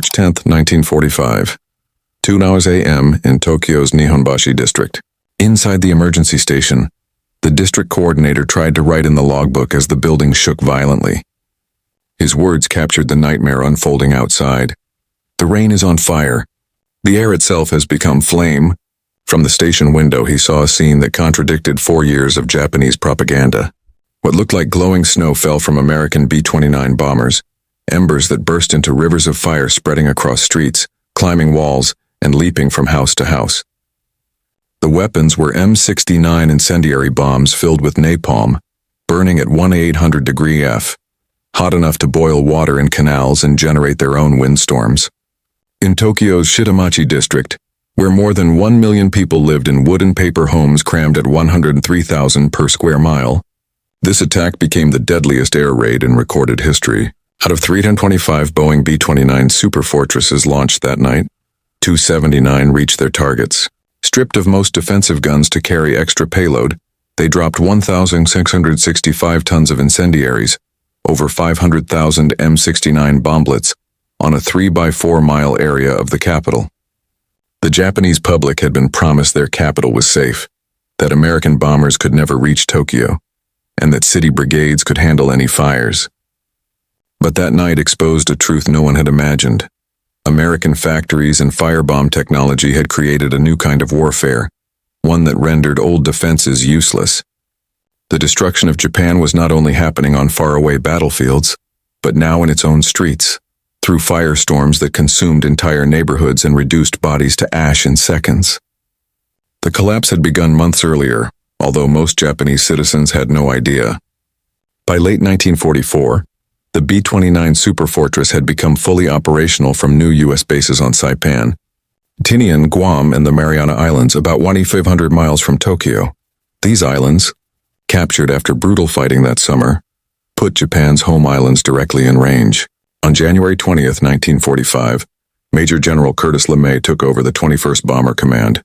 March 10, 1945. 2 a.m. in Tokyo's Nihonbashi district. Inside the emergency station, the district coordinator tried to write in the logbook as the building shook violently. His words captured the nightmare unfolding outside. The rain is on fire. The air itself has become flame. From the station window, he saw a scene that contradicted 4 years of Japanese propaganda. What looked like glowing snow fell from American B-29 bombers, embers that burst into rivers of fire spreading across streets, climbing walls, and leaping from house to house. The weapons were M69 incendiary bombs filled with napalm, burning at 1,800 degree F, hot enough to boil water in canals and generate their own windstorms. In Tokyo's Shitamachi district, where more than 1 million people lived in wood and paper homes crammed at 103,000 per square mile, this attack became the deadliest air raid in recorded history. Out of 325 Boeing B-29 Super Fortresses launched that night, 279 reached their targets. Stripped of most defensive guns to carry extra payload, they dropped 1,665 tons of incendiaries, over 500,000 M69 bomblets, on a 3-by-4-mile area of the capital. The Japanese public had been promised their capital was safe, that American bombers could never reach Tokyo, and that city brigades could handle any fires. But that night exposed a truth no one had imagined. American factories and firebomb technology had created a new kind of warfare, one that rendered old defenses useless. The destruction of Japan was not only happening on faraway battlefields, but now in its own streets, through firestorms that consumed entire neighborhoods and reduced bodies to ash in seconds. The collapse had begun months earlier, although most Japanese citizens had no idea. By late 1944, the B-29 Superfortress had become fully operational from new U.S. bases on Saipan, Tinian, Guam, and the Mariana Islands, about 2,500 miles from Tokyo. These islands, captured after brutal fighting that summer, put Japan's home islands directly in range. On January 20, 1945, Major General Curtis LeMay took over the 21st Bomber Command.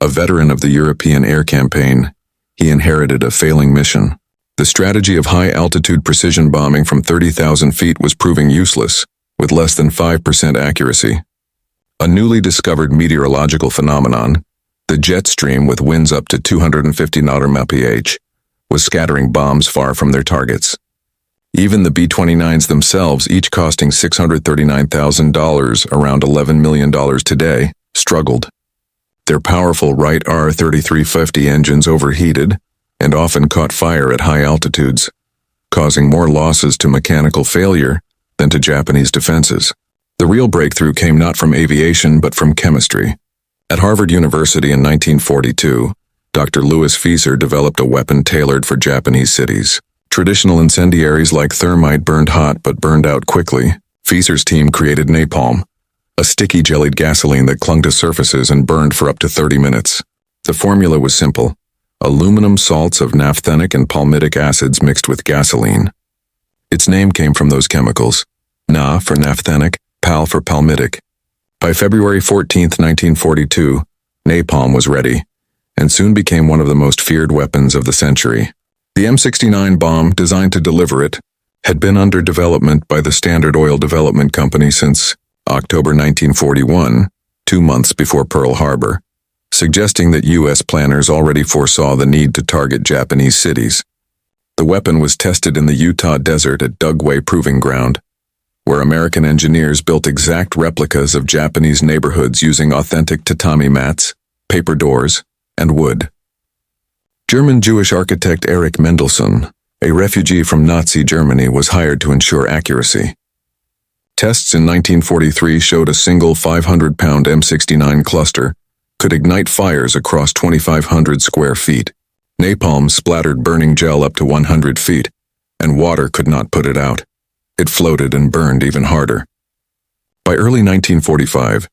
A veteran of the European air campaign, he inherited a failing mission. The strategy of high-altitude precision bombing from 30,000 feet was proving useless, with less than 5% accuracy. A newly discovered meteorological phenomenon, the jet stream with winds up to 250 mph, was scattering bombs far from their targets. Even the B-29s themselves, each costing $639,000, around $11 million today, struggled. Their powerful Wright R-3350 engines overheated and often caught fire at high altitudes, causing more losses to mechanical failure than to Japanese defenses. The real breakthrough came not from aviation but from chemistry. At Harvard University in 1942, Dr. Louis Fieser developed a weapon tailored for Japanese cities. Traditional incendiaries like thermite burned hot but burned out quickly. Fieser's team created napalm, a sticky jellied gasoline that clung to surfaces and burned for up to 30 minutes. The formula was simple: aluminum salts of naphthenic and palmitic acids mixed with gasoline. Its name came from those chemicals, Na for naphthenic, Pal for palmitic. By February 14, 1942, napalm was ready, and soon became one of the most feared weapons of the century. The M69 bomb, designed to deliver it, had been under development by the Standard Oil Development Company since October 1941, 2 months before Pearl Harbor, suggesting that U.S. planners already foresaw the need to target Japanese cities. The weapon was tested in the Utah desert at Dugway Proving Ground, where American engineers built exact replicas of Japanese neighborhoods using authentic tatami mats, paper doors, and wood. German Jewish architect Erich Mendelsohn, a refugee from Nazi Germany, was hired to ensure accuracy. Tests in 1943 showed a single 500-pound M69 cluster could ignite fires across 2,500 square feet. Napalm splattered burning gel up to 100 feet, and water could not put it out. It floated and burned even harder. By early 1945,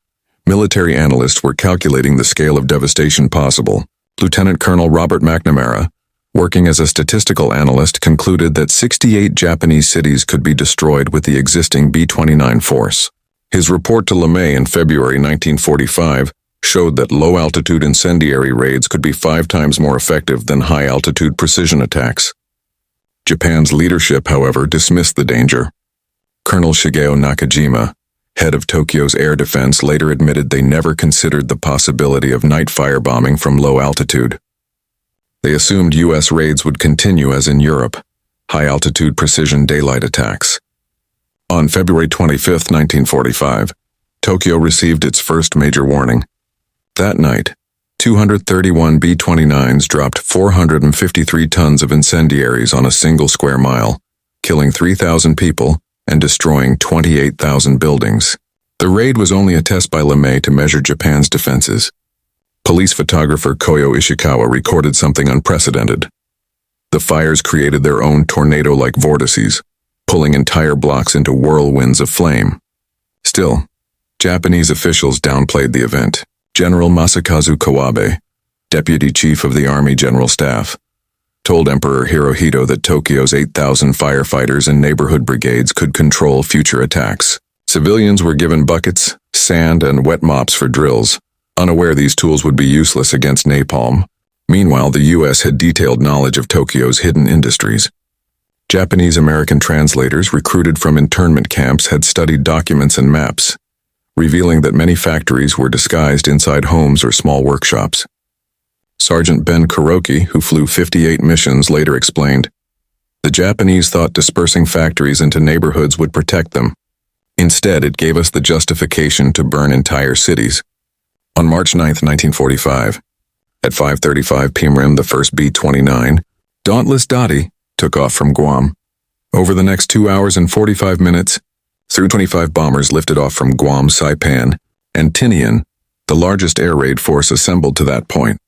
military analysts were calculating the scale of devastation possible. Lieutenant Colonel Robert McNamara, working as a statistical analyst, concluded that 68 Japanese cities could be destroyed with the existing B-29 force. His report to LeMay in February 1945 showed that low-altitude incendiary raids could be 5 times more effective than high-altitude precision attacks. Japan's leadership, however, dismissed the danger. Colonel Shigeo Nakajima, head of Tokyo's air defense, later admitted they never considered the possibility of night firebombing from low altitude. They assumed U.S. raids would continue as in Europe, high-altitude precision daylight attacks. On February 25, 1945, Tokyo received its first major warning. That night, 231 B-29s dropped 453 tons of incendiaries on a single square mile, killing 3,000 people and destroying 28,000 buildings. The raid was only a test by LeMay to measure Japan's defenses. Police photographer Koyo Ishikawa recorded something unprecedented. The fires created their own tornado-like vortices, pulling entire blocks into whirlwinds of flame. Still, Japanese officials downplayed the event. General Masakazu Kawabe, deputy chief of the Army General Staff, told Emperor Hirohito that Tokyo's 8,000 firefighters and neighborhood brigades could control future attacks. Civilians were given buckets, sand, and wet mops for drills, unaware these tools would be useless against napalm. Meanwhile, the U.S. had detailed knowledge of Tokyo's hidden industries. Japanese-American translators recruited from internment camps had studied documents and maps, revealing that many factories were disguised inside homes or small workshops. Sergeant Ben Kuroki, who flew 58 missions, later explained, "The Japanese thought dispersing factories into neighborhoods would protect them. Instead, it gave us the justification to burn entire cities." On March 9, 1945, at 5:35 p.m. the first B-29, Dauntless Dottie, took off from Guam. Over the next 2 hours and 45 minutes, 25 bombers lifted off from Guam, Saipan, and Tinian, the largest air raid force assembled to that point.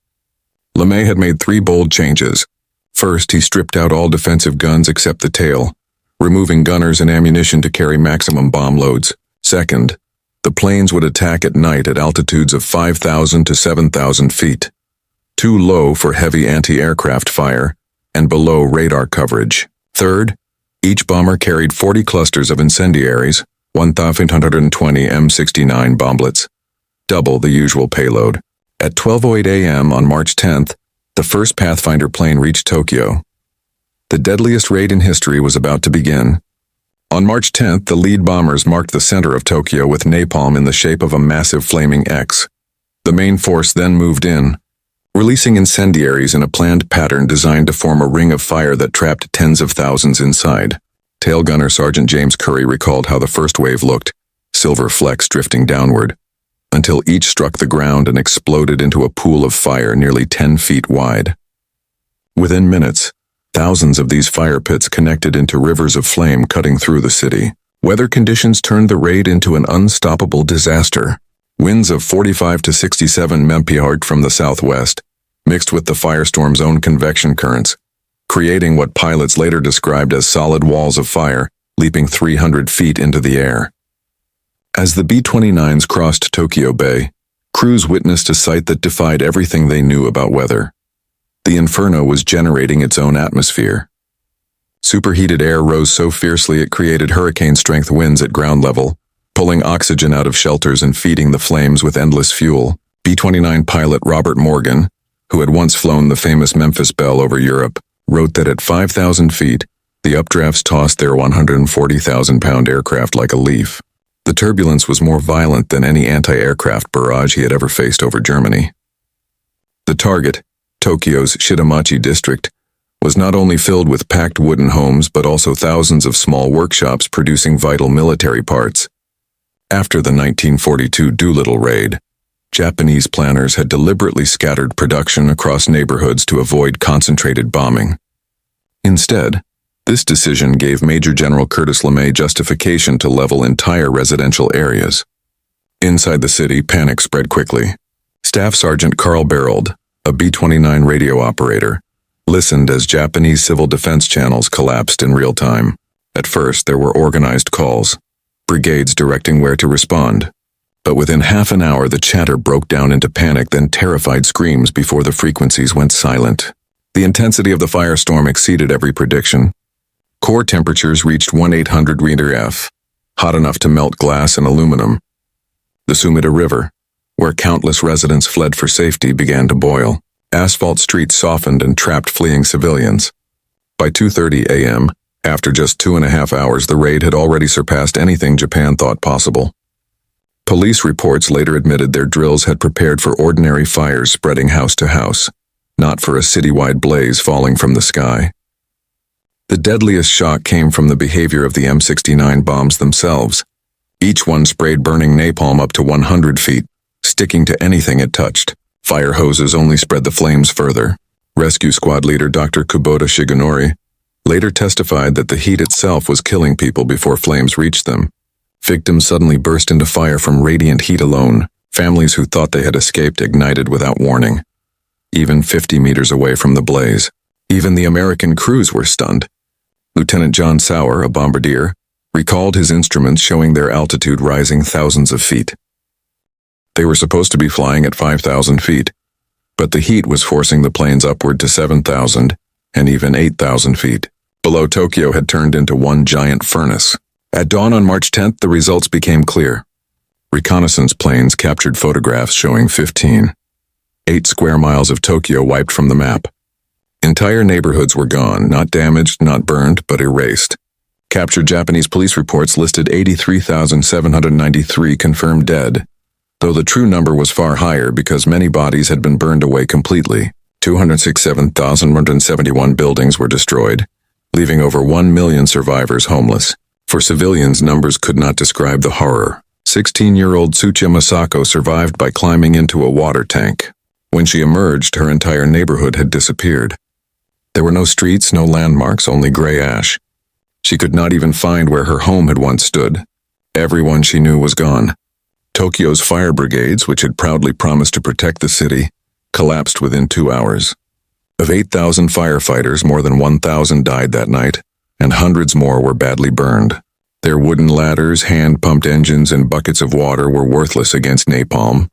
LeMay had made 3 bold changes. First, he stripped out all defensive guns except the tail, removing gunners and ammunition to carry maximum bomb loads. Second, the planes would attack at night at altitudes of 5,000 to 7,000 feet, too low for heavy anti-aircraft fire and below radar coverage. Third, each bomber carried 40 clusters of incendiaries, 1,520 M69 bomblets, double the usual payload. At 12:08 a.m. on March 10th, the first Pathfinder plane reached Tokyo. The deadliest raid in history was about to begin. On March 10th, the lead bombers marked the center of Tokyo with napalm in the shape of a massive flaming X. The main force then moved in, releasing incendiaries in a planned pattern designed to form a ring of fire that trapped tens of thousands inside. Tail gunner Sergeant James Curry recalled how the first wave looked, silver flecks drifting downward, until each struck the ground and exploded into a pool of fire nearly 10 feet wide. Within minutes, thousands of these fire pits connected into rivers of flame cutting through the city. Weather conditions turned the raid into an unstoppable disaster. Winds of 45 to 67 mph from the southwest, mixed with the firestorm's own convection currents, creating what pilots later described as solid walls of fire, leaping 300 feet into the air. As the B-29s crossed Tokyo Bay, crews witnessed a sight that defied everything they knew about weather. The inferno was generating its own atmosphere. Superheated air rose so fiercely it created hurricane-strength winds at ground level, pulling oxygen out of shelters and feeding the flames with endless fuel. B-29 pilot Robert Morgan, who had once flown the famous Memphis Belle over Europe, wrote that at 5,000 feet, the updrafts tossed their 140,000-pound aircraft like a leaf. The turbulence was more violent than any anti-aircraft barrage he had ever faced over Germany. The target, Tokyo's Shitamachi district, was not only filled with packed wooden homes but also thousands of small workshops producing vital military parts. After the 1942 Doolittle raid, Japanese planners had deliberately scattered production across neighborhoods to avoid concentrated bombing. Instead, this decision gave Major General Curtis LeMay justification to level entire residential areas. Inside the city, panic spread quickly. Staff Sergeant Carl Barold, a B-29 radio operator, listened as Japanese civil defense channels collapsed in real time. At first, there were organized calls, brigades directing where to respond. But within half an hour, the chatter broke down into panic, then terrified screams before the frequencies went silent. The intensity of the firestorm exceeded every prediction. Core temperatures reached 1,800 F, hot enough to melt glass and aluminum. The Sumida River, where countless residents fled for safety, began to boil. Asphalt streets softened and trapped fleeing civilians. By 2:30 a.m., after just 2.5 hours, the raid had already surpassed anything Japan thought possible. Police reports later admitted their drills had prepared for ordinary fires spreading house to house, not for a citywide blaze falling from the sky. The deadliest shock came from the behavior of the M69 bombs themselves. Each one sprayed burning napalm up to 100 feet, sticking to anything it touched. Fire hoses only spread the flames further. Rescue squad leader Dr. Kubota Shigenori later testified that the heat itself was killing people before flames reached them. Victims suddenly burst into fire from radiant heat alone. Families who thought they had escaped ignited without warning, even 50 meters away from the blaze. Even the American crews were stunned. Lieutenant John Sauer, a bombardier, recalled his instruments showing their altitude rising thousands of feet. They were supposed to be flying at 5,000 feet, but the heat was forcing the planes upward to 7,000 and even 8,000 feet. Below Tokyo had turned into one giant furnace. At dawn on March 10th, the results became clear. Reconnaissance planes captured photographs showing 8 square miles of Tokyo wiped from the map. Entire neighborhoods were gone, not damaged, not burned, but erased. Captured Japanese police reports listed 83,793 confirmed dead, though the true number was far higher because many bodies had been burned away completely. 267,171 buildings were destroyed, leaving over 1 million survivors homeless. For civilians, numbers could not describe the horror. 16-year-old Tsuchiya Masako survived by climbing into a water tank. When she emerged, her entire neighborhood had disappeared. There were no streets, no landmarks, only gray ash. She could not even find where her home had once stood. Everyone she knew was gone. Tokyo's fire brigades, which had proudly promised to protect the city, collapsed within 2 hours. Of 8,000 firefighters, more than 1,000 died that night, and hundreds more were badly burned. Their wooden ladders, hand-pumped engines, and buckets of water were worthless against napalm.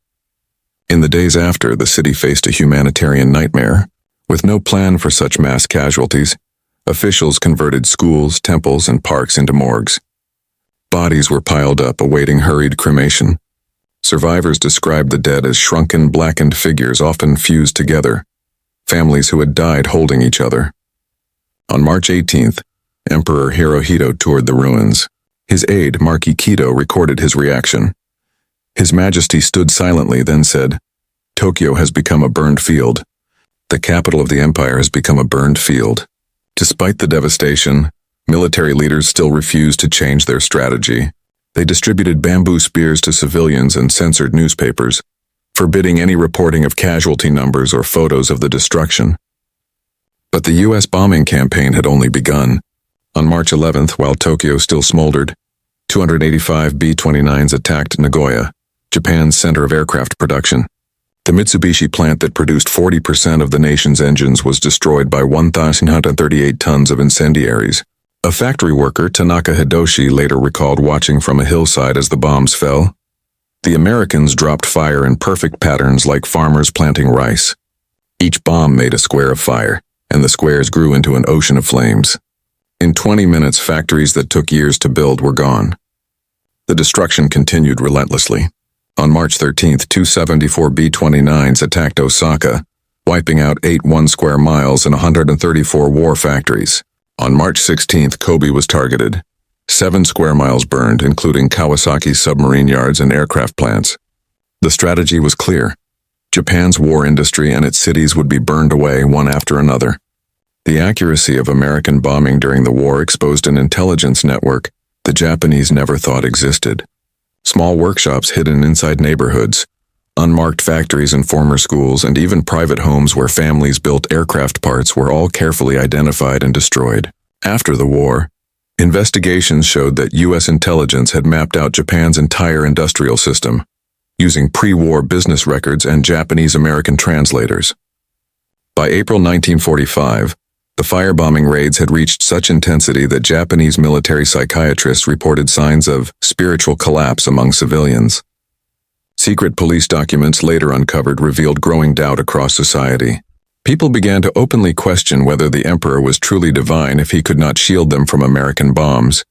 In the days after, the city faced a humanitarian nightmare. With no plan for such mass casualties, officials converted schools, temples, and parks into morgues. Bodies were piled up, awaiting hurried cremation. Survivors described the dead as shrunken, blackened figures often fused together, families who had died holding each other. On March 18th, Emperor Hirohito toured the ruins. His aide, Marquis Kido, recorded his reaction. His Majesty stood silently, then said, "Tokyo has become a burned field. The capital of the empire has become a burned field." Despite the devastation, military leaders still refused to change their strategy. They distributed bamboo spears to civilians and censored newspapers, forbidding any reporting of casualty numbers or photos of the destruction. But the U.S. bombing campaign had only begun. On March 11th, while Tokyo still smoldered, 285 B-29s attacked Nagoya, Japan's center of aircraft production. The Mitsubishi plant that produced 40% of the nation's engines was destroyed by 1,138 tons of incendiaries. A factory worker, Tanaka Hidoshi, later recalled watching from a hillside as the bombs fell. The Americans dropped fire in perfect patterns like farmers planting rice. Each bomb made a square of fire, and the squares grew into an ocean of flames. In 20 minutes, factories that took years to build were gone. The destruction continued relentlessly. On March 13th, 274 B-29s attacked Osaka, wiping out 8 one-square miles and 134 war factories. On March 16th, Kobe was targeted. 7 square miles burned, including Kawasaki submarine yards and aircraft plants. The strategy was clear. Japan's war industry and its cities would be burned away one after another. The accuracy of American bombing during the war exposed an intelligence network the Japanese never thought existed. Small workshops hidden inside neighborhoods, unmarked factories in former schools, and even private homes where families built aircraft parts were all carefully identified and destroyed. After the war, investigations showed that U.S. intelligence had mapped out Japan's entire industrial system, using pre-war business records and Japanese-American translators. By April 1945, the firebombing raids had reached such intensity that Japanese military psychiatrists reported signs of spiritual collapse among civilians. Secret police documents later uncovered revealed growing doubt across society. People began to openly question whether the emperor was truly divine if he could not shield them from American bombs.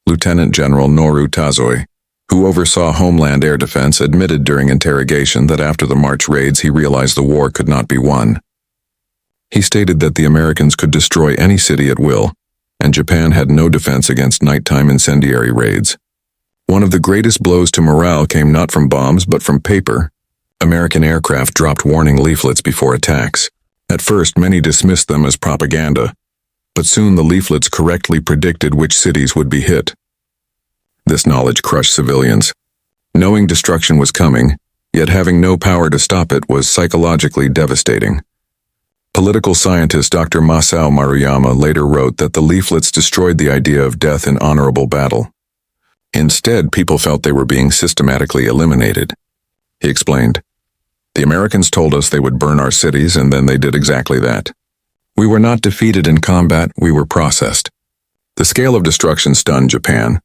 Lieutenant General Noru Tazoi, who oversaw Homeland Air Defense, admitted during interrogation that after the March raids he realized the war could not be won. He stated that the Americans could destroy any city at will, and Japan had no defense against nighttime incendiary raids. One of the greatest blows to morale came not from bombs but from paper. American aircraft dropped warning leaflets before attacks. At first, many dismissed them as propaganda, but soon the leaflets correctly predicted which cities would be hit. This knowledge crushed civilians. Knowing destruction was coming, yet having no power to stop it, was psychologically devastating. Political scientist Dr. Masao Maruyama later wrote that the leaflets destroyed the idea of death in honorable battle. Instead, people felt they were being systematically eliminated. He explained, "The Americans told us they would burn our cities, and then they did exactly that. We were not defeated in combat, we were processed." The scale of destruction stunned Japan.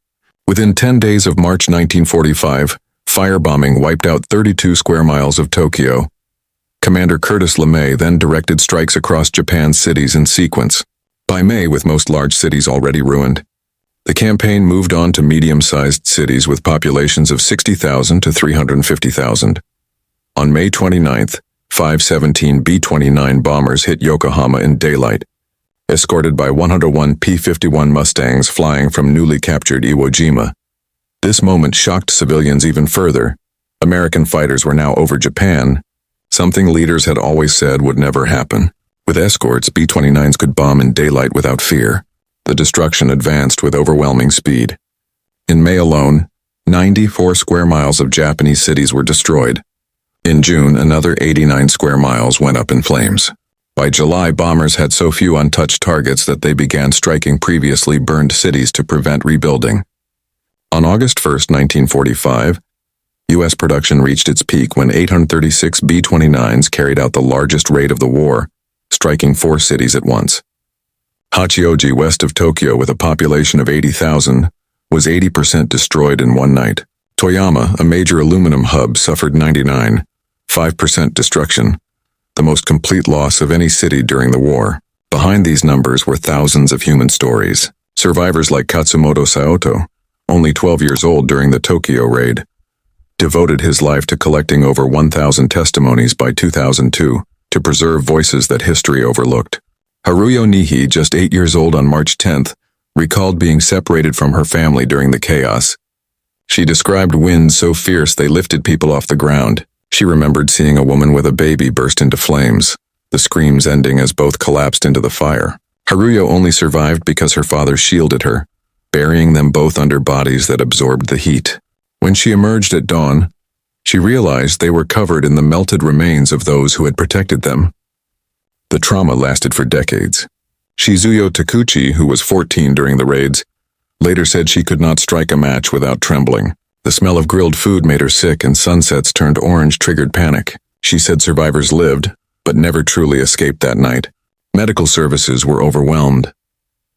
Within 10 days of March 1945, firebombing wiped out 32 square miles of Tokyo. Commander Curtis LeMay then directed strikes across Japan's cities in sequence. By May, with most large cities already ruined, the campaign moved on to medium-sized cities with populations of 60,000 to 350,000. On May 29th, 517 B-29 bombers hit Yokohama in daylight, escorted by 101 P-51 Mustangs flying from newly captured Iwo Jima. This moment shocked civilians even further. American fighters were now over Japan, something leaders had always said would never happen. With escorts, B-29s could bomb in daylight without fear. The destruction advanced with overwhelming speed. In May alone, 94 square miles of Japanese cities were destroyed. In June, another 89 square miles went up in flames. By July, bombers had so few untouched targets that they began striking previously burned cities to prevent rebuilding. On August 1, 1945, U.S. production reached its peak when 836 B-29s carried out the largest raid of the war, striking 4 cities at once. Hachioji, west of Tokyo, with a population of 80,000, was 80% destroyed in one night. Toyama, a major aluminum hub, suffered 99.5% destruction, the most complete loss of any city during the war. Behind these numbers were thousands of human stories. Survivors like Katsumoto Saotome, only 12 years old during the Tokyo raid, devoted his life to collecting over 1,000 testimonies by 2002 to preserve voices that history overlooked. Haruyo Nihei, just 8 years old on March 10th, recalled being separated from her family during the chaos. She described winds so fierce they lifted people off the ground. She remembered seeing a woman with a baby burst into flames, the screams ending as both collapsed into the fire. Haruyo only survived because her father shielded her, burying them both under bodies that absorbed the heat. When she emerged at dawn, she realized they were covered in the melted remains of those who had protected them. The trauma lasted for decades. Shizuyo Takuchi, who was 14 during the raids, later said she could not strike a match without trembling. The smell of grilled food made her sick, and sunsets turned orange triggered panic. She said survivors lived, but never truly escaped that night. Medical services were overwhelmed.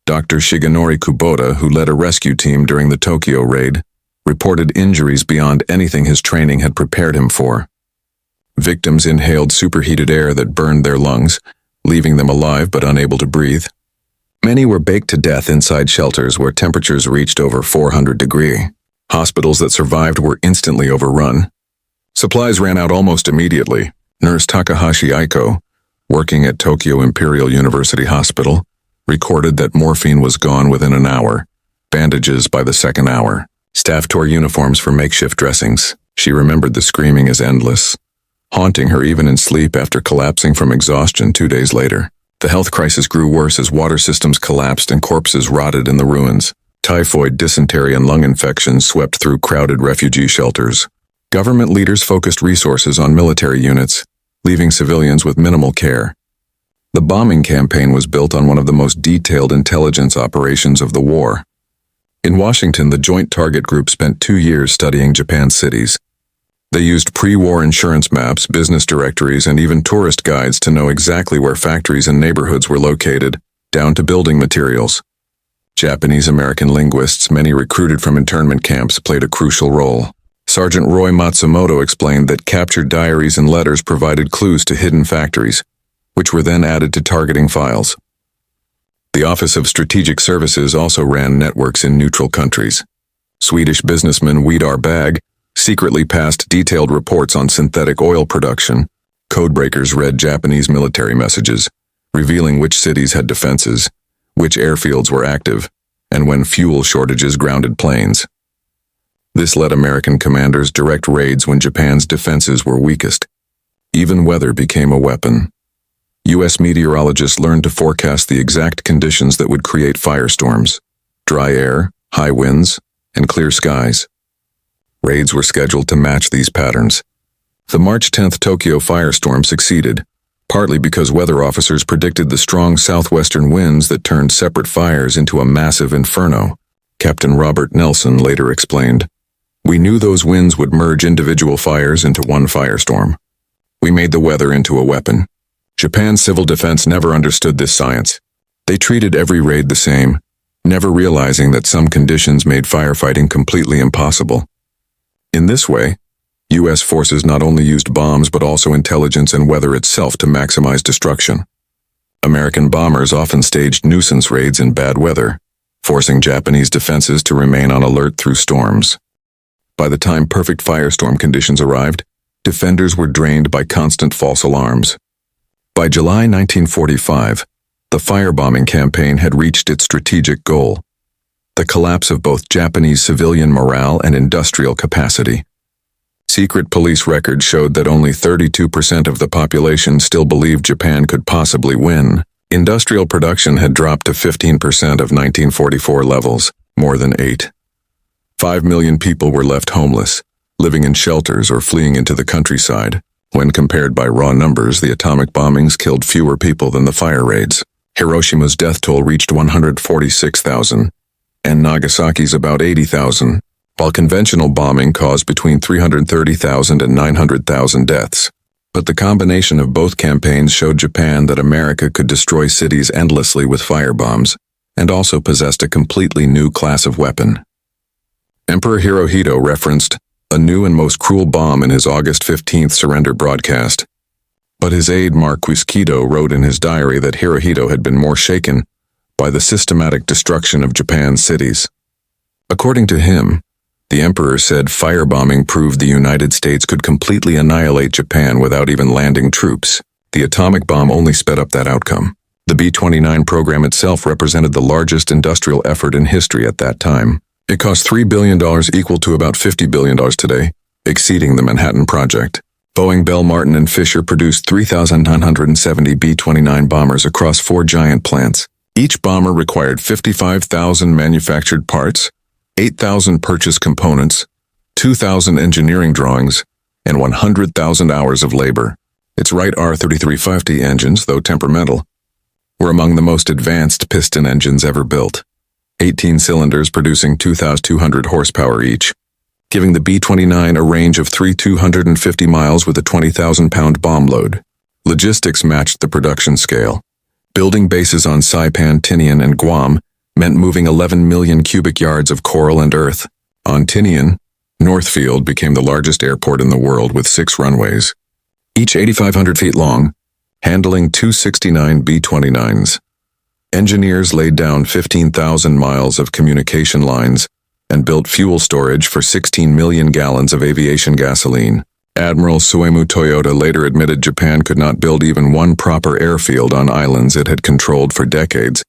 Dr. Shigenori Kubota, who led a rescue team during the Tokyo raid, reported injuries beyond anything his training had prepared him for. Victims inhaled superheated air that burned their lungs, leaving them alive but unable to breathe. Many were baked to death inside shelters where temperatures reached over 400 degrees. Hospitals that survived were instantly overrun. Supplies ran out almost immediately. Nurse Takahashi Aiko, working at Tokyo Imperial University Hospital, recorded that morphine was gone within an hour, bandages by the second hour. Staff tore uniforms for makeshift dressings. She remembered the screaming as endless, haunting her even in sleep after collapsing from exhaustion 2 days later. The health crisis grew worse as water systems collapsed and corpses rotted in the ruins. Typhoid, dysentery, and lung infections swept through crowded refugee shelters. Government leaders focused resources on military units, leaving civilians with minimal care. The bombing campaign was built on one of the most detailed intelligence operations of the war. In Washington, the Joint Target Group spent 2 years studying Japan's cities. They used pre-war insurance maps, business directories, and even tourist guides to know exactly where factories and neighborhoods were located, down to building materials. Japanese-American linguists, many recruited from internment camps, played a crucial role. Sergeant Roy Matsumoto explained that captured diaries and letters provided clues to hidden factories, which were then added to targeting files. The Office of Strategic Services also ran networks in neutral countries. Swedish businessman Widar Bag secretly passed detailed reports on synthetic oil production. Codebreakers read Japanese military messages, revealing which cities had defenses, which airfields were active, and when fuel shortages grounded planes. This let American commanders direct raids when Japan's defenses were weakest. Even weather became a weapon. U.S. meteorologists learned to forecast the exact conditions that would create firestorms: dry air, high winds, and clear skies. Raids were scheduled to match these patterns. The March 10th Tokyo firestorm succeeded, partly because weather officers predicted the strong southwestern winds that turned separate fires into a massive inferno. Captain Robert Nelson later explained, "We knew those winds would merge individual fires into one firestorm. We made the weather into a weapon." Japan's civil defense never understood this science. They treated every raid the same, never realizing that some conditions made firefighting completely impossible. In this way, U.S. forces not only used bombs but also intelligence and weather itself to maximize destruction. American bombers often staged nuisance raids in bad weather, forcing Japanese defenses to remain on alert through storms. By the time perfect firestorm conditions arrived, defenders were drained by constant false alarms. By July 1945, the firebombing campaign had reached its strategic goal: the collapse of both Japanese civilian morale and industrial capacity. Secret police records showed that only 32% of the population still believed Japan could possibly win. Industrial production had dropped to 15% of 1944 levels, more than 5 million people were left homeless, living in shelters or fleeing into the countryside. When compared by raw numbers, the atomic bombings killed fewer people than the fire raids. Hiroshima's death toll reached 146,000, and Nagasaki's about 80,000, while conventional bombing caused between 330,000 and 900,000 deaths. But the combination of both campaigns showed Japan that America could destroy cities endlessly with firebombs, and also possessed a completely new class of weapon. Emperor Hirohito referenced a new and most cruel bomb in his August 15th surrender broadcast. But his aide Marquis Kido wrote in his diary that Hirohito had been more shaken by the systematic destruction of Japan's cities. According to him, the emperor said firebombing proved the United States could completely annihilate Japan without even landing troops. The atomic bomb only sped up that outcome. The B-29 program itself represented the largest industrial effort in history at that time. It cost $3 billion, equal to about $50 billion today, exceeding the Manhattan Project. Boeing, Bell, Martin, and Fisher produced 3,970 B-29 bombers across 4 giant plants. Each bomber required 55,000 manufactured parts, 8,000 purchased components, 2,000 engineering drawings, and 100,000 hours of labor. Its Wright R-3350 engines, though temperamental, were among the most advanced piston engines ever built. 18 cylinders producing 2,200 horsepower each, giving the B-29 a range of 3,250 miles with a 20,000-pound bomb load. Logistics matched the production scale. Building bases on Saipan, Tinian, and Guam meant moving 11 million cubic yards of coral and earth. On Tinian, Northfield became the largest airport in the world with 6 runways, each 8,500 feet long, handling 269 B-29s. Engineers laid down 15,000 miles of communication lines and built fuel storage for 16 million gallons of aviation gasoline. Admiral Suemu Toyota later admitted Japan could not build even one proper airfield on islands it had controlled for decades,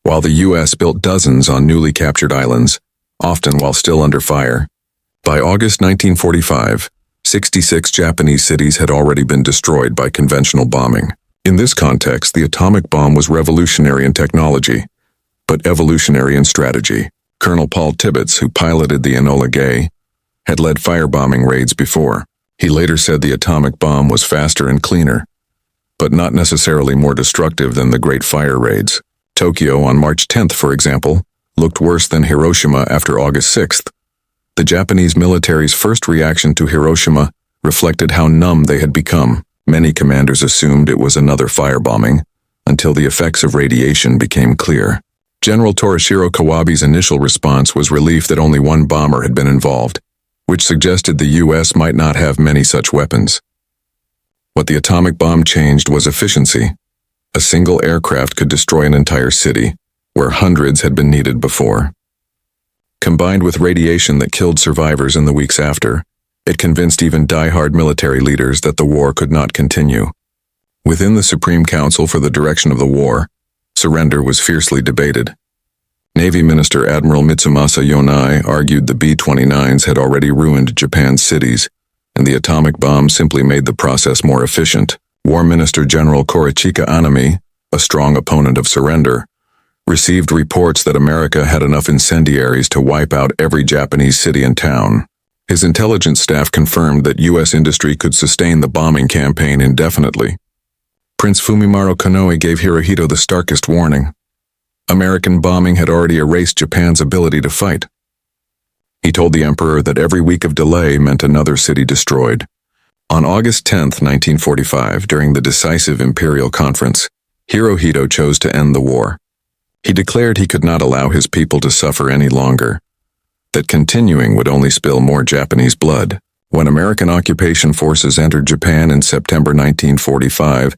while the U.S. built dozens on newly captured islands, often while still under fire. By August 1945, 66 Japanese cities had already been destroyed by conventional bombing. In this context, the atomic bomb was revolutionary in technology, but evolutionary in strategy. Colonel Paul Tibbets, who piloted the Enola Gay, had led firebombing raids before. He later said the atomic bomb was faster and cleaner, but not necessarily more destructive than the Great Fire raids. Tokyo on March 10th, for example, looked worse than Hiroshima after August 6th. The Japanese military's first reaction to Hiroshima reflected how numb they had become. Many commanders assumed it was another firebombing, until the effects of radiation became clear. General Torishiro Kawabe's initial response was relief that only one bomber had been involved, which suggested the U.S. might not have many such weapons. What the atomic bomb changed was efficiency. A single aircraft could destroy an entire city, where hundreds had been needed before. Combined with radiation that killed survivors in the weeks after, it convinced even die-hard military leaders that the war could not continue. Within the Supreme Council for the direction of the war, surrender was fiercely debated. Navy Minister Admiral Mitsumasa Yonai argued the B-29s had already ruined Japan's cities, and the atomic bomb simply made the process more efficient. War Minister General Korichika Anami, a strong opponent of surrender, received reports that America had enough incendiaries to wipe out every Japanese city and town. His intelligence staff confirmed that U.S. industry could sustain the bombing campaign indefinitely. Prince Fumimaro Konoe gave Hirohito the starkest warning. American bombing had already erased Japan's ability to fight. He told the emperor that every week of delay meant another city destroyed. On August 10, 1945, during the decisive imperial conference, Hirohito chose to end the war. He declared he could not allow his people to suffer any longer, that continuing would only spill more Japanese blood. When American occupation forces entered Japan in September 1945,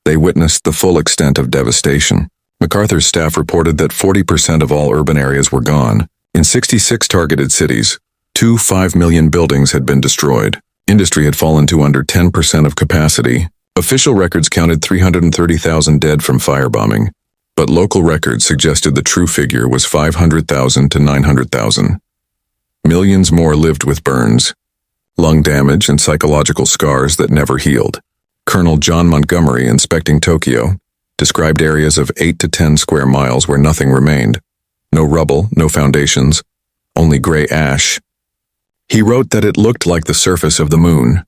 they witnessed the full extent of devastation. MacArthur's staff reported that 40% of all urban areas were gone. In 66 targeted cities, 5 million buildings had been destroyed. Industry had fallen to under 10% of capacity. Official records counted 330,000 dead from firebombing, but local records suggested the true figure was 500,000 to 900,000. Millions more lived with burns, lung damage, and psychological scars that never healed. Colonel John Montgomery, inspecting Tokyo, described areas of 8 to 10 square miles where nothing remained. No rubble, no foundations, only gray ash. He wrote that it looked like the surface of the moon.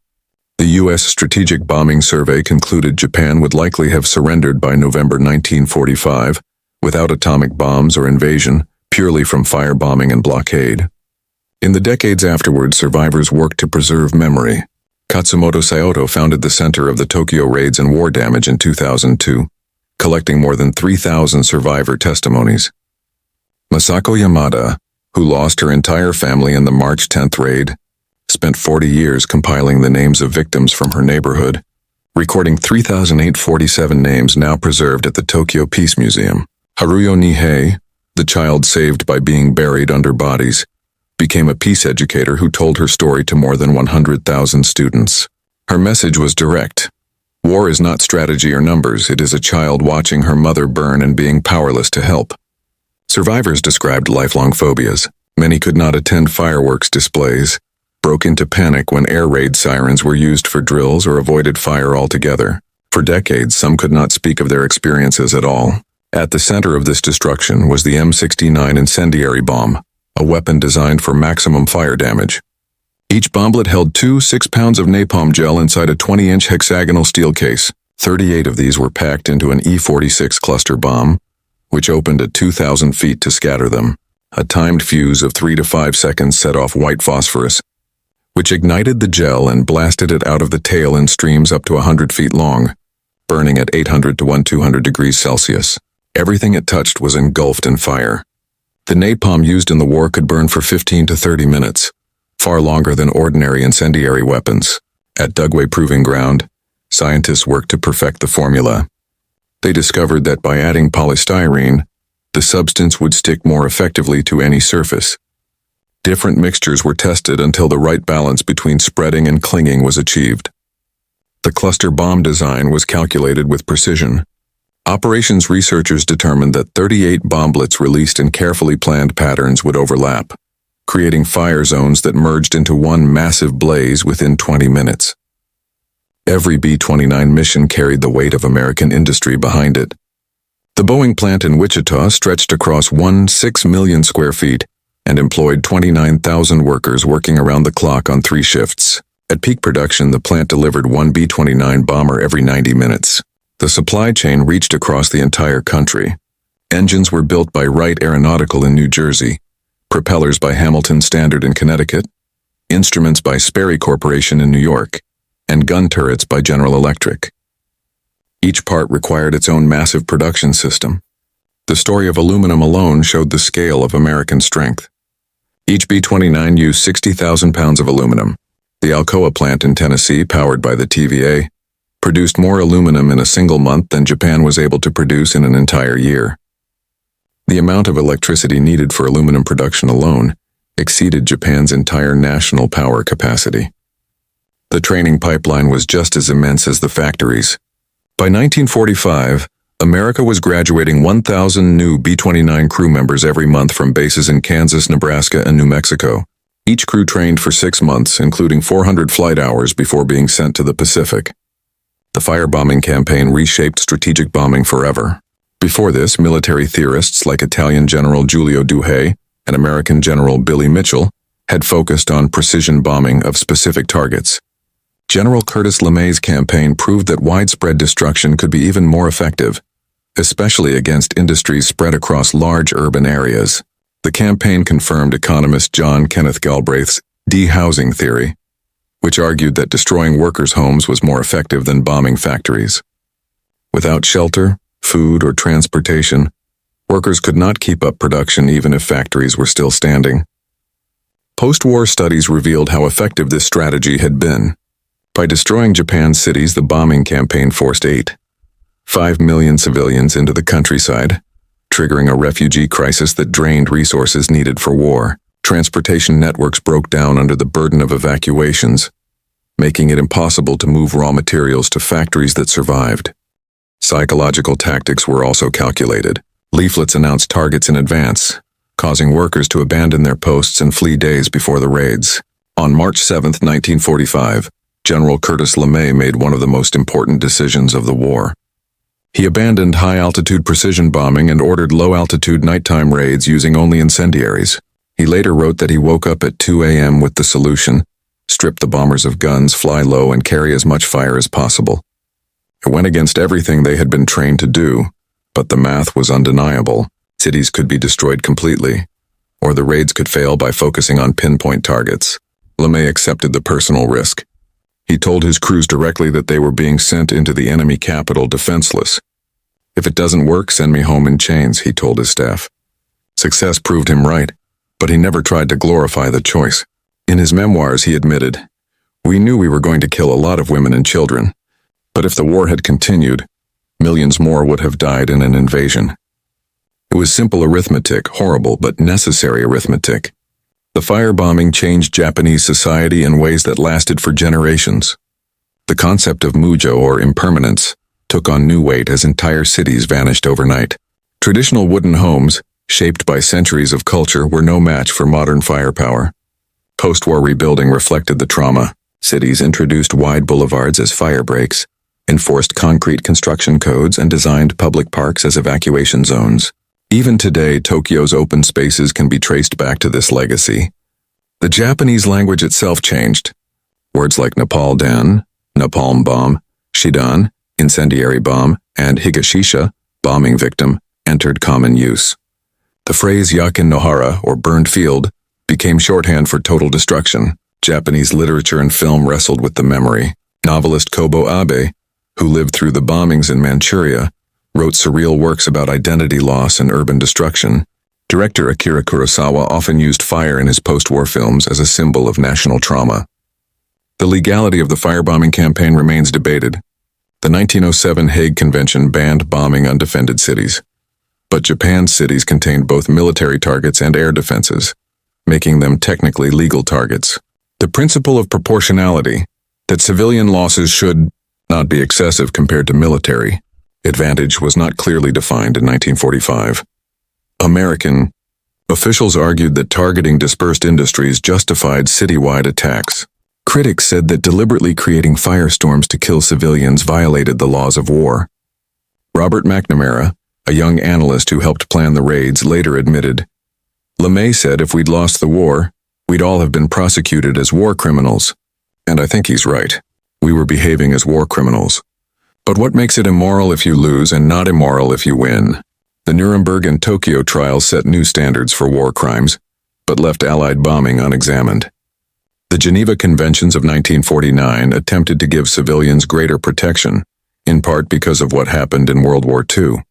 The U.S. Strategic Bombing Survey concluded Japan would likely have surrendered by November 1945, without atomic bombs or invasion, purely from firebombing and blockade. In the decades afterwards, survivors worked to preserve memory. Katsumoto Saotome founded the Center of the Tokyo Raids and War Damage in 2002. Collecting more than 3,000 survivor testimonies. Masako Yamada, who lost her entire family in the March 10th raid, spent 40 years compiling the names of victims from her neighborhood, recording 3,847 names now preserved at the Tokyo Peace Museum. Haruyo Nihei, the child saved by being buried under bodies, became a peace educator who told her story to more than 100,000 students. Her message was direct. War is not strategy or numbers, it is a child watching her mother burn and being powerless to help. Survivors described lifelong phobias. Many could not attend fireworks displays, broke into panic when air raid sirens were used for drills, or avoided fire altogether. For decades, some could not speak of their experiences at all. At the center of this destruction was the M69 incendiary bomb, a weapon designed for maximum fire damage. Each bomblet held 6 pounds of napalm gel inside a 20-inch hexagonal steel case. 38 of these were packed into an E-46 cluster bomb, which opened at 2,000 feet to scatter them. A timed fuse of 3 to 5 seconds set off white phosphorus, which ignited the gel and blasted it out of the tail in streams up to 100 feet long, burning at 800 to 1200 degrees Celsius. Everything it touched was engulfed in fire. The napalm used in the war could burn for 15 to 30 minutes. Far longer than ordinary incendiary weapons. At Dugway Proving Ground, scientists worked to perfect the formula. They discovered that by adding polystyrene, the substance would stick more effectively to any surface. Different mixtures were tested until the right balance between spreading and clinging was achieved. The cluster bomb design was calculated with precision. Operations researchers determined that 38 bomblets released in carefully planned patterns would overlap, creating fire zones that merged into one massive blaze within 20 minutes. Every B-29 mission carried the weight of American industry behind it. The Boeing plant in Wichita stretched across 6 million square feet and employed 29,000 workers working around the clock on 3 shifts. At peak production, the plant delivered 1 B-29 bomber every 90 minutes. The supply chain reached across the entire country. Engines were built by Wright Aeronautical in New Jersey, propellers by Hamilton Standard in Connecticut, instruments by Sperry Corporation in New York, and gun turrets by General Electric. Each part required its own massive production system. The story of aluminum alone showed the scale of American strength. Each B-29 used 60,000 pounds of aluminum. The Alcoa plant in Tennessee, powered by the TVA, produced more aluminum in a single month than Japan was able to produce in an entire year. The amount of electricity needed for aluminum production alone exceeded Japan's entire national power capacity. The training pipeline was just as immense as the factories. By 1945, America was graduating 1,000 new B-29 crew members every month from bases in Kansas, Nebraska, and New Mexico. Each crew trained for 6 months, including 400 flight hours before being sent to the Pacific. The firebombing campaign reshaped strategic bombing forever. Before this, military theorists like Italian General Giulio Nihei and American General Billy Mitchell had focused on precision bombing of specific targets. General Curtis LeMay's campaign proved that widespread destruction could be even more effective, especially against industries spread across large urban areas. The campaign confirmed economist John Kenneth Galbraith's de-housing theory, which argued that destroying workers' homes was more effective than bombing factories. Without shelter, food, or transportation, workers could not keep up production even if factories were still standing. Post-war studies revealed how effective this strategy had been. By destroying Japan's cities, the bombing campaign forced 5 million civilians into the countryside, triggering a refugee crisis that drained resources needed for war. Transportation networks broke down under the burden of evacuations, making it impossible to move raw materials to factories that survived. Psychological tactics were also calculated. Leaflets announced targets in advance, causing workers to abandon their posts and flee days before the raids. On March 7, 1945, General Curtis LeMay made one of the most important decisions of the war. He abandoned high-altitude precision bombing and ordered low-altitude nighttime raids using only incendiaries. He later wrote that he woke up at 2 a.m. with the solution: strip the bombers of guns, fly low, and carry as much fire as possible. It went against everything they had been trained to do, but the math was undeniable. Cities could be destroyed completely, or the raids could fail by focusing on pinpoint targets. LeMay accepted the personal risk. He told his crews directly that they were being sent into the enemy capital defenseless. "If it doesn't work, send me home in chains," he told his staff. Success proved him right, but he never tried to glorify the choice. In his memoirs, he admitted, "We knew we were going to kill a lot of women and children, but if the war had continued, millions more would have died in an invasion." It was simple arithmetic, horrible but necessary arithmetic. The firebombing changed Japanese society in ways that lasted for generations. The concept of mujo, or impermanence, took on new weight as entire cities vanished overnight. Traditional wooden homes, shaped by centuries of culture, were no match for modern firepower. Post-war rebuilding reflected the trauma. Cities introduced wide boulevards as fire breaks, enforced concrete construction codes, and designed public parks as evacuation zones. Even today, Tokyo's open spaces can be traced back to this legacy. The Japanese language itself changed. Words like napalm, napalm bomb, shidan, incendiary bomb, and higashisha, bombing victim, entered common use. The phrase yakin nohara, or burned field, became shorthand for total destruction. Japanese literature and film wrestled with the memory. Novelist Kobo Abe, who lived through the bombings in Manchuria, wrote surreal works about identity loss and urban destruction. Director Akira Kurosawa often used fire in his post-war films as a symbol of national trauma. The legality of the firebombing campaign remains debated. The 1907 Hague Convention banned bombing undefended cities, but Japan's cities contained both military targets and air defenses, making them technically legal targets. The principle of proportionality, that civilian losses should not be excessive compared to military advantage, was not clearly defined in 1945. American officials argued that targeting dispersed industries justified citywide attacks. Critics said that deliberately creating firestorms to kill civilians violated the laws of war. Robert McNamara, a young analyst who helped plan the raids, later admitted, "LeMay said if we'd lost the war, we'd all have been prosecuted as war criminals. And I think he's right. We were behaving as war criminals. But what makes it immoral if you lose and not immoral if you win?" The Nuremberg and Tokyo trials set new standards for war crimes, but left Allied bombing unexamined. The Geneva Conventions of 1949 attempted to give civilians greater protection, in part because of what happened in World War II.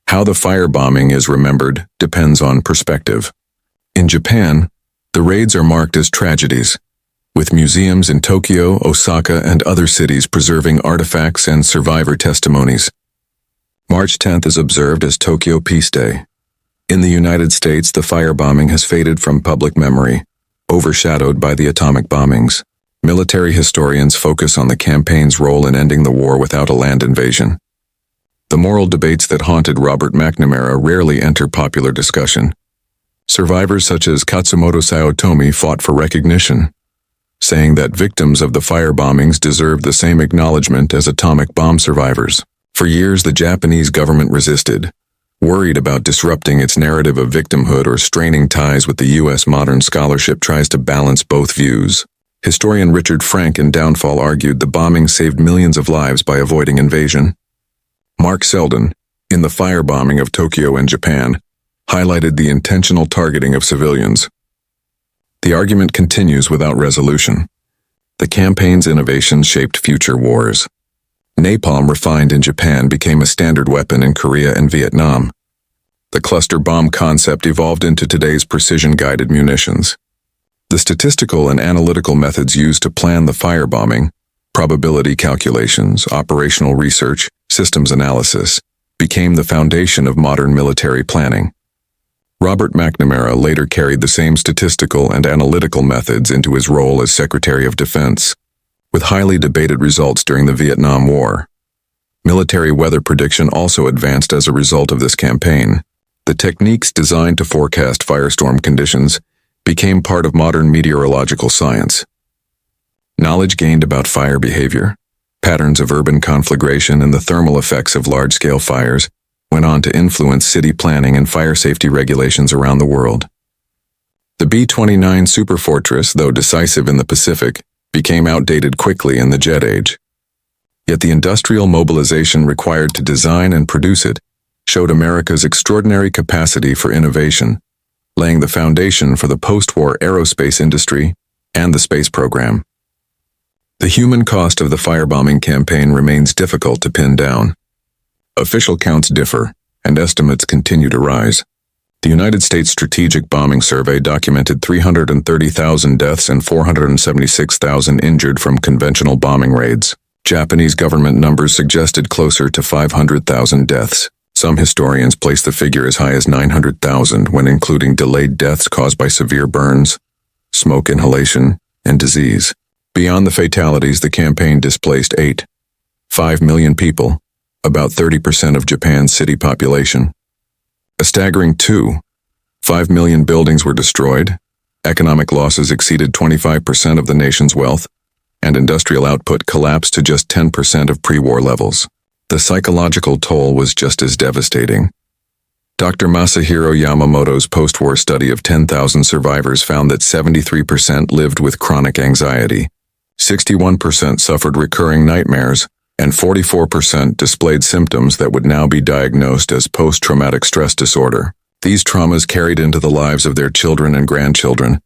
How the firebombing is remembered depends on perspective. In Japan, the raids are marked as tragedies, with museums in Tokyo, Osaka, and other cities preserving artifacts and survivor testimonies. March 10th is observed as Tokyo Peace Day. In the United States, the firebombing has faded from public memory, overshadowed by the atomic bombings. Military historians focus on the campaign's role in ending the war without a land invasion. The moral debates that haunted Robert McNamara rarely enter popular discussion. Survivors such as Katsumoto Saotome fought for recognition, saying that victims of the firebombings deserved the same acknowledgement as atomic bomb survivors. For years, the Japanese government resisted, worried about disrupting its narrative of victimhood or straining ties with the U.S. Modern scholarship tries to balance both views. Historian Richard Frank in Downfall argued the bombing saved millions of lives by avoiding invasion. Mark Selden, in The Firebombing of Tokyo and Japan, highlighted the intentional targeting of civilians. The argument continues without resolution. The campaign's innovations shaped future wars. Napalm refined in Japan became a standard weapon in Korea and Vietnam. The cluster bomb concept evolved into today's precision-guided munitions. The statistical and analytical methods used to plan the firebombing, probability calculations, operational research, systems analysis, became the foundation of modern military planning. Robert McNamara later carried the same statistical and analytical methods into his role as Secretary of Defense, with highly debated results during the Vietnam War. Military weather prediction also advanced as a result of this campaign. The techniques designed to forecast firestorm conditions became part of modern meteorological science. Knowledge gained about fire behavior, patterns of urban conflagration, and the thermal effects of large-scale fires went on to influence city planning and fire safety regulations around the world. The B-29 superfortress, though decisive in the Pacific, became outdated quickly in the jet age. Yet the industrial mobilization required to design and produce it showed America's extraordinary capacity for innovation, laying the foundation for the post-war aerospace industry and the space program. The human cost of the firebombing campaign remains difficult to pin down. Official counts differ, and estimates continue to rise. The United States Strategic Bombing Survey documented 330,000 deaths and 476,000 injured from conventional bombing raids. Japanese government numbers suggested closer to 500,000 deaths. Some historians place the figure as high as 900,000 when including delayed deaths caused by severe burns, smoke inhalation, and disease. Beyond the fatalities, the campaign displaced 5 million people, about 30% of Japan's city population. A staggering 5 million buildings were destroyed, economic losses exceeded 25% of the nation's wealth, and industrial output collapsed to just 10% of pre-war levels. The psychological toll was just as devastating. Dr. Masahiro Yamamoto's post-war study of 10,000 survivors found that 73% lived with chronic anxiety, 61% suffered recurring nightmares, and 44% displayed symptoms that would now be diagnosed as post-traumatic stress disorder. These traumas carried into the lives of their children and grandchildren,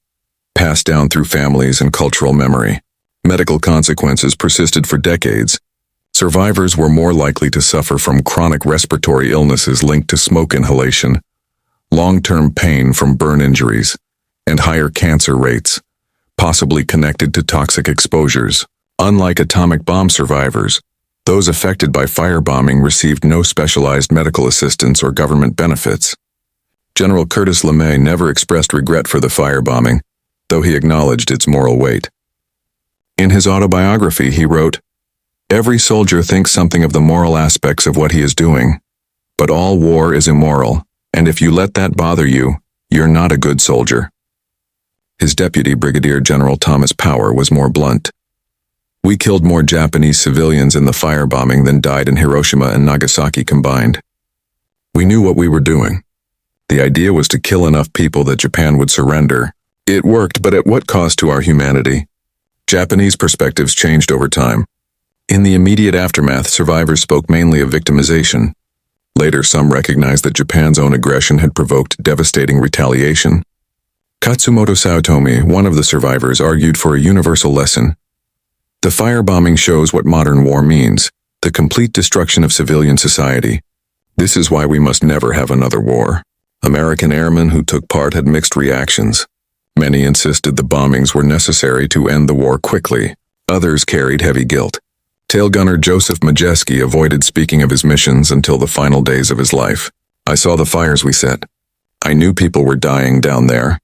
passed down through families and cultural memory. Medical consequences persisted for decades. Survivors were more likely to suffer from chronic respiratory illnesses linked to smoke inhalation, long-term pain from burn injuries, and higher cancer rates, possibly connected to toxic exposures. Unlike atomic bomb survivors, those affected by firebombing received no specialized medical assistance or government benefits. General Curtis LeMay never expressed regret for the firebombing, though he acknowledged its moral weight. In his autobiography, he wrote, "Every soldier thinks something of the moral aspects of what he is doing, but all war is immoral, and if you let that bother you, you're not a good soldier." His deputy, Brigadier General Thomas Power, was more blunt. "We killed more Japanese civilians in the firebombing than died in Hiroshima and Nagasaki combined. We knew what we were doing. The idea was to kill enough people that Japan would surrender. It worked, but at what cost to our humanity?" Japanese perspectives changed over time. In the immediate aftermath, survivors spoke mainly of victimization. Later, some recognized that Japan's own aggression had provoked devastating retaliation. Katsumoto Saotome, one of the survivors, argued for a universal lesson. The firebombing shows what modern war means, the complete destruction of civilian society. This is why we must never have another war. American airmen who took part had mixed reactions. Many insisted the bombings were necessary to end the war quickly. Others carried heavy guilt. Tail gunner Joseph Majeski avoided speaking of his missions until the final days of his life. "I saw the fires we set. I knew people were dying down there.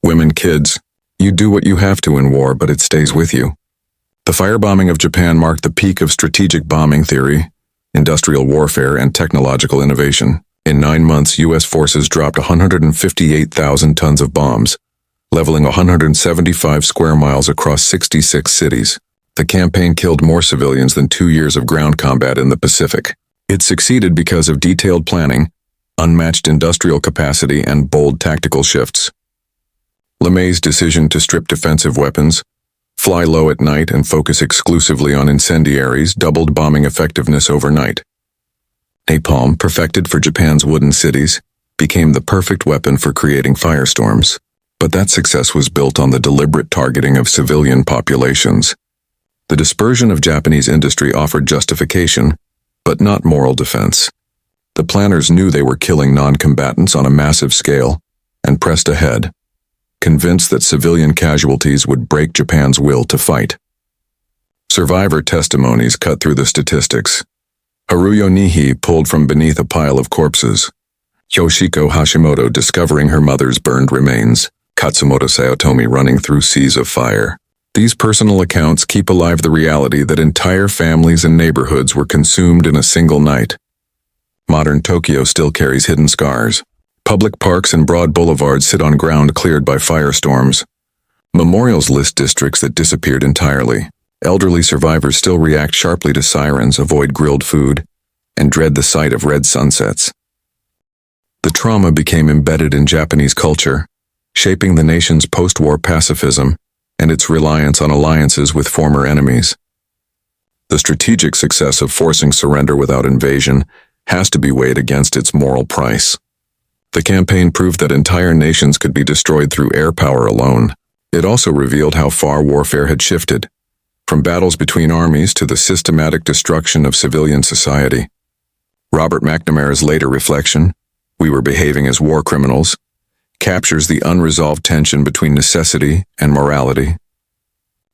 Women, kids. You do what you have to in war, but it stays with you." The firebombing of Japan marked the peak of strategic bombing theory. industrial warfare, and technological innovation. In 9 months, U.S. forces dropped 158,000 tons of bombs, leveling 175 square miles across 66 cities. The campaign killed more civilians than 2 years of ground combat in the Pacific. It succeeded because of detailed planning, unmatched industrial capacity, and bold tactical shifts. LeMay's decision to strip defensive weapons, fly low at night, and focus exclusively on incendiaries doubled bombing effectiveness overnight. Napalm, perfected for Japan's wooden cities, became the perfect weapon for creating firestorms. But that success was built on the deliberate targeting of civilian populations. The dispersion of Japanese industry offered justification, but not moral defense. The planners knew they were killing non-combatants on a massive scale, and pressed ahead, convinced that civilian casualties would break Japan's will to fight. Survivor testimonies cut through the statistics. Haruyo Nihei pulled from beneath a pile of corpses. Yoshiko Hashimoto discovering her mother's burned remains. Katsumoto Saotome running through seas of fire. These personal accounts keep alive the reality that entire families and neighborhoods were consumed in a single night. Modern Tokyo still carries hidden scars. Public parks and broad boulevards sit on ground cleared by firestorms. Memorials list districts that disappeared entirely. Elderly survivors still react sharply to sirens, avoid grilled food, and dread the sight of red sunsets. The trauma became embedded in Japanese culture, shaping the nation's post-war pacifism and its reliance on alliances with former enemies. The strategic success of forcing surrender without invasion has to be weighed against its moral price. The campaign proved that entire nations could be destroyed through air power alone. It also revealed how far warfare had shifted, from battles between armies to the systematic destruction of civilian society. Robert McNamara's later reflection, "We were behaving as war criminals," captures the unresolved tension between necessity and morality.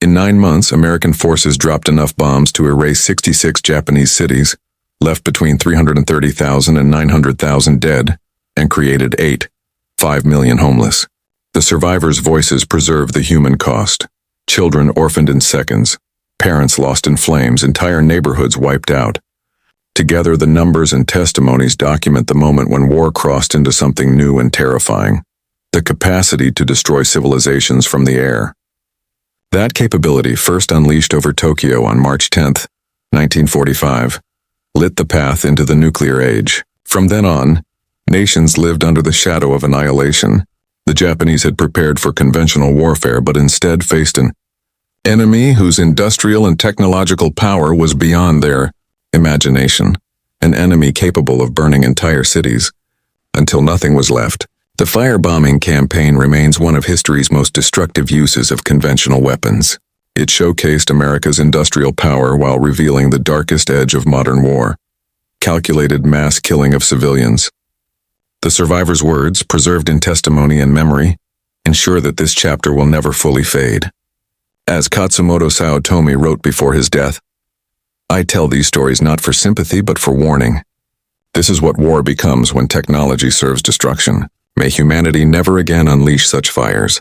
In 9 months, American forces dropped enough bombs to erase 66 Japanese cities, left between 330,000 and 900,000 dead, and created 5 million homeless. The survivors' voices preserved the human cost. Children orphaned in seconds, parents lost in flames, entire neighborhoods wiped out. Together, the numbers and testimonies document the moment when war crossed into something new and terrifying: the capacity to destroy civilizations from the air. That capability, first unleashed over Tokyo on March 10, 1945, lit the path into the nuclear age. From then on, nations lived under the shadow of annihilation. The Japanese had prepared for conventional warfare, but instead faced an enemy whose industrial and technological power was beyond their imagination, an enemy capable of burning entire cities until nothing was left. The firebombing campaign remains one of history's most destructive uses of conventional weapons. It showcased America's industrial power while revealing the darkest edge of modern war: calculated mass killing of civilians. The survivors' words, preserved in testimony and memory, ensure that this chapter will never fully fade. As Katsumoto Saotome wrote before his death, "I tell these stories not for sympathy but for warning. This is what war becomes when technology serves destruction. May humanity never again unleash such fires."